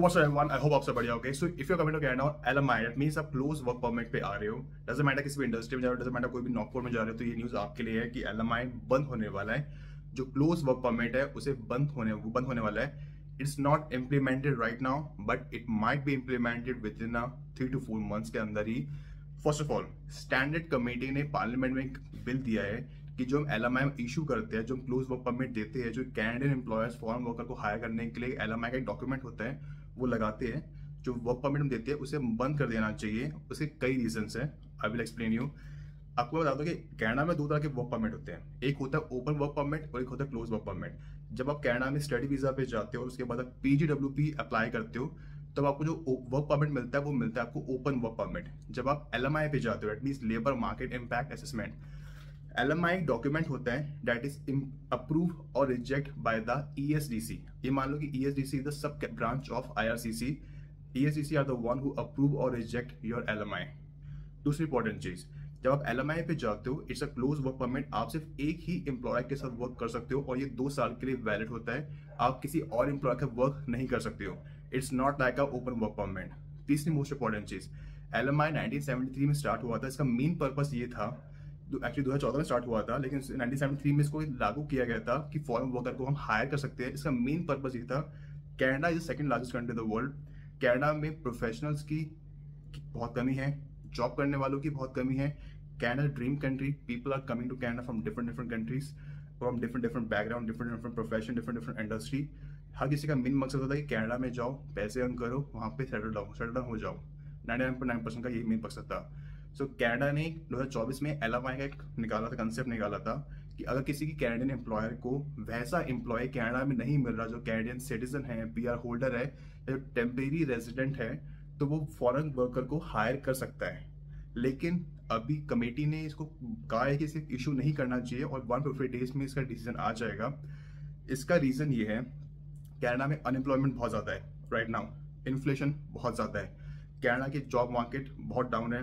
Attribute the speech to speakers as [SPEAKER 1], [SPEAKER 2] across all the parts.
[SPEAKER 1] What's up everyone? I hope आप सब बढ़िया होंगे. So if you're coming to Canada on LMI, that means आप क्लोज वर्क परमिट पे आ रहे हो. Doesn't matter किसी भी इंडस्ट्री में जा रहे हो, doesn't matter कोई भी नॉकपुर में जा रहे हो, तो ये न्यूज़ आपके लिए है कि LMI बंद होने वाला है. जो क्लोज वर्क परमिट है उसे बंद होने वाला है. It's not implemented right now, but it might be implemented within 3 to 4 months के अंदर ही. First of all, standard committee ने पार्लियामेंट में एक बिल दिया है कि जो हम LMI इशू करते हैं, जो हम क्लोज वर्क परमिट देते हैं, जो कैनेडियन एम्प्लॉयर्स फॉरेन वर्कर को हायर करने के लिए LMI का एक डॉक्यूमेंट होता है वो लगाते हैं, जो वर्क परमिट हम देते हैं उसे बंद कर देना चाहिए. उसके कई रीजंस हैं. I will explain you. आपको बता दो कि कनाडा में दो तरह के वर्क परमिट होते हैं. एक होता है ओपन वर्क परमिट और एक होता है क्लोज वर्क परमिट. जब आप कनाडा में स्टडी वीजा पे जाते हो और उसके बाद आप PGWP अप्लाई करते हो, तब आपको जो वर्क परमिट मिलता है वो मिलता है आपको ओपन वर्क परमिट. जब आप LMI पे जाते हो, that means labour market impact assessment, LMI document होता है दैट इज अप्रूव और रिजेक्ट बाय द ESDC. ये मान लो कि ESDC is the sub branch of IRCC. ESDC are the one who approve और रिजेक्ट योर LMI. दूसरी important चीज, जब आप LMI पे जाते हो, it's a close work permit. आप सिर्फ एक ही एम्प्लॉय के साथ वर्क कर सकते हो और ये 2 साल के लिए वैलिड होता है. आप किसी और एम्प्लॉय का वर्क नहीं कर सकते हो. It's not like a open work permit. तीसरी मोस्ट इंपॉर्टेंट चीज, LMI 1973 में स्टार्ट हुआ था. इसका मेन पर्पस ये था, एक्चुअली 2014 में स्टार्ट हुआ था, लेकिन 1973 में इसको लागू किया गया था कि फॉरेन वर्कर को हम हायर कर सकते हैं. इसका मेन पर्पस ये था, Canada is the second largest country in the world. Canada में प्रोफेशनल्स की बहुत कमी है, जॉब करने वालों की बहुत कमी है. Canada dream country. People are coming to Canada from different countries, from different background, different profession, different industry. हर किसी का मेन मकसद होता है कि कनाडा में जाओ, पैसे अर्न करो, वहाँ पे सेटल डाउन हो जाओ. 99.9% का यही मेन मकसद था. सो कनाडा ने 2024 में LMI का एक निकाला था, कंसेप्ट निकाला था कि अगर किसी की कैनेडियन एम्प्लॉयर को वैसा एम्प्लॉय कनाडा में नहीं मिल रहा जो कैनेडियन सिटीजन है, PR होल्डर है या टेम्परेरी रेजिडेंट है, तो वो फॉरेन वर्कर को हायर कर सकता है. लेकिन अभी कमेटी ने इसको कहा है कि सिर्फ इशू नहीं करना चाहिए और 150 डेज में इसका डिसीजन आ जाएगा. इसका रीजन ये है, कनाडा में अनएम्प्लॉयमेंट बहुत ज्यादा है राइट नाउ. इन्फ्लेशन बहुत ज्यादा है. कनाडा की जॉब मार्केट बहुत डाउन है.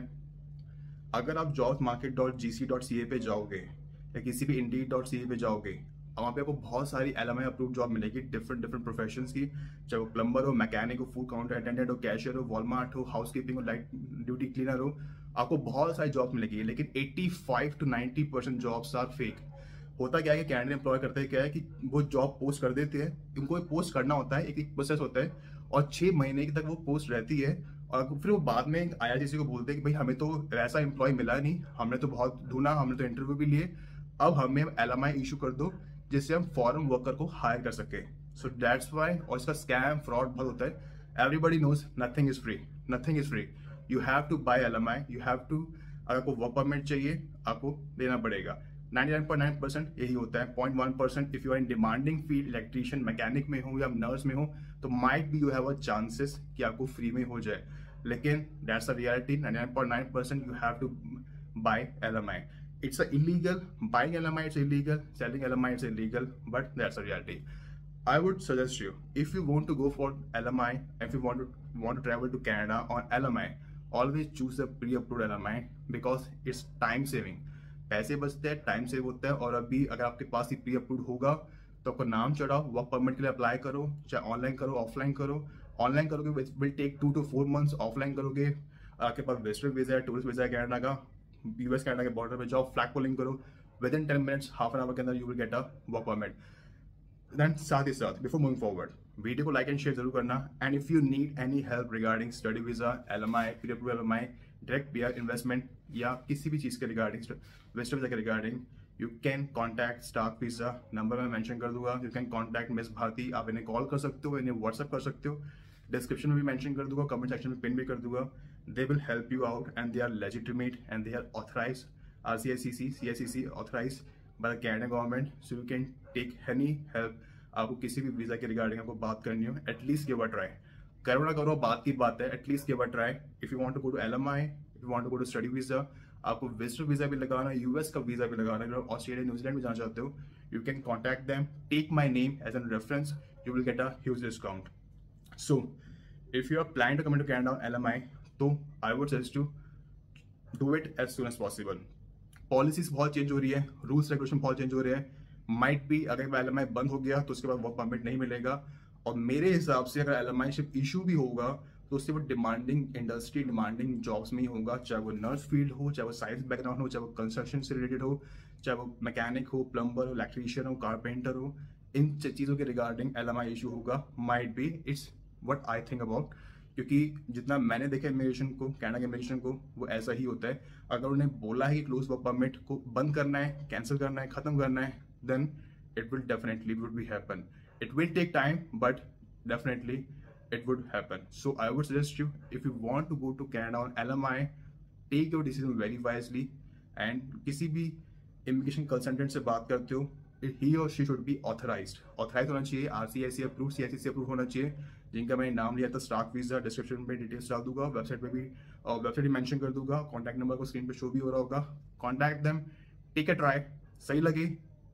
[SPEAKER 1] अगर आप jobsmarket.gc.ca पे जाओगे या किसी भी indeed.ca पे जाओगे, वहाँ पे आपको बहुत सारी LMI अप्रूव जॉब मिलेगी डिफरेंट प्रोफेशंस की, चाहे वो प्लम्बर हो, मैकेनिक हो, फूड काउंटर अटेंडेंट हो, कैशियर हो, वॉलमार्ट हो, हाउसकीपिंग हो, लाइट ड्यूटी क्लीनर हो. आपको बहुत सारी जॉब मिलेगी. लेकिन 85 to 90% जॉब्स आर फेक. होता क्या है कि कैनेडियन एम्प्लॉय करते हैं क्या है कि वो जॉब पोस्ट कर देते हैं. उनको पोस्ट करना होता है, एक प्रोसेस होता है और 6 महीने तक वो पोस्ट रहती है और फिर वो बाद में IRCC को बोलते हैं कि भाई हमें तो वैसा एम्प्लॉय मिला नहीं, हमने तो बहुत ढूंढा, हमने तो इंटरव्यू भी लिए, अब हमें LMI इशू कर दो जिससे हम फॉरेन वर्कर को हायर कर सके. So that's why. और इसका स्कैम फ्रॉड बहुत होता है. Everybody knows nothing is free, nothing is free. You have to buy LMI, you have to. अगर आपको वर्क परमिट चाहिए आपको देना पड़ेगा. 99.9% यही होता है. 0.1% if you are in demanding field, electrician, mechanic में हो या नर्स में हो, तो might be you have a chances कि आपको फ्री में हो जाए. लेकिन that's a reality. 99.9% you have to buy LMI. It's illegal. Buying LMI, it's illegal. Selling LMI, it's illegal. But that's a reality. I would suggest you, if you want to go for LMI, if you want to travel to Canada on LMI, always choose a pre-approved LMI because it's time saving. पैसे बचते हैं, time save होता है. और अभी अगर आपके पास ही pre approved होगा तो आपको नाम चढ़ाओ, वर्क परमिट के लिए अप्लाई करो, चाहे ऑनलाइन करो, ऑफलाइन करो. ऑनलाइन करोगे will take 2 to 4 months. Offline करोगे, आपके पास विजिटर वीजा है, टूरिस्ट वीजा है कनाडा का, US कनाडा के बॉर्डर पे जाओ, फ्लैग पोलिंग करो, within 10 minutes, half an hour के अंदर you will get a work permit. Then साथ ही साथ बिफोर मूविंग फॉरवर्ड, वीडियो को लाइक एंड शेयर जरूर करना. And if you need any help regarding study visa, LMI, pre approved LMI, direct PR investment या किसी भी चीज के रिगार्डिंग, विजिटर वीजा के regarding, you can contact Stark visa. Number मैं मेंशन कर दूंगा. You can contact miss Bharti. आप इन्हें कॉल कर सकते हो, इन्हें व्हाट्सएप कर सकते हो. डिस्क्रिप्शन में भी मेंशन कर दूंगा, कमेंट सेक्शन में पिन भी कर दूंगा. They will help you out and they are legitimate and they are authorized, RCICC, CICC authorized by the Canadian government, so you can take any help. आपको किसी भी वीजा के रिगार्डिंग आपको बात करनी हो, एटलीस्ट गिव अ ट्राई. करो ना करो, बात की बात है, at least give a try. If you want to go to LMI, if you want to go to study visa, आपको विजिटर वीजा भी लगाना, US का वीजा भी लगाना, अगर ऑस्ट्रेलिया, न्यूजीलैंड में जाना चाहते हो, you can contact them, take my name as a reference, you will get a huge discount. So if you are planning to come to Canada on LMI, तो I would suggest to do it as soon as possible. Policies बहुत change हो रही है, rules regulation बहुत change हो रहे हैं. Might be अगर LMI बंद हो गया तो उसके बाद वर्क परमिट नहीं मिलेगा. और मेरे हिसाब से अगर एलएमआई इशू भी होगा तो उससे वो डिमांडिंग इंडस्ट्री, डिमांडिंग जॉब्स में ही होगा, चाहे वो नर्स फील्ड हो, चाहे वो साइंस बैकग्राउंड हो, चाहे वो कंस्ट्रक्शन से रिलेटेड हो, चाहे वो मैकेनिक हो, प्लम्बर हो, इलेक्ट्रीशियन हो, कारपेंटर हो, इन चीज़ों के रिगार्डिंग एलएमआई इशू होगा। Might be, it's what I think about, क्योंकि जितना मैंने देखा इमिग्रेशन को, कनाडा के इमिग्रेशन को, वो ऐसा ही होता है। अगर उन्हें बोला है कि क्लोज वर्क परमिट को बंद करना है, कैंसिल करना है, खत्म करना है, then it will definitely would be happen. It will take time, but definitely it would happen. So I would suggest you, if you want to go to Canada on LMI, take your decision very wisely. And किसी भी immigration consultant से बात करते हो, he or she should be authorized होना चाहिए, RCIC approved, CICC approved होना चाहिए, जिनका मैंने नाम लिया था स्टार्क वीजा। डिस्क्रिप्शन में डिटेल्स डाल दूंगा, वेबसाइट पे भी वेबसाइट भी मेंशन कर दूंगा, कॉन्टैक्ट नंबर को स्क्रीन पे शो भी हो रहा होगा। Contact them, take a try, सही लगे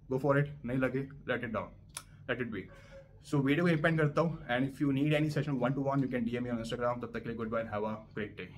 [SPEAKER 1] गो फॉर इट, नहीं लगे let it down, let it be. So video को इंपेंड करता हूँ, and if you need any session 1-to-1 you can DM me on Instagram। तब तक के लिए good bye, have a great day.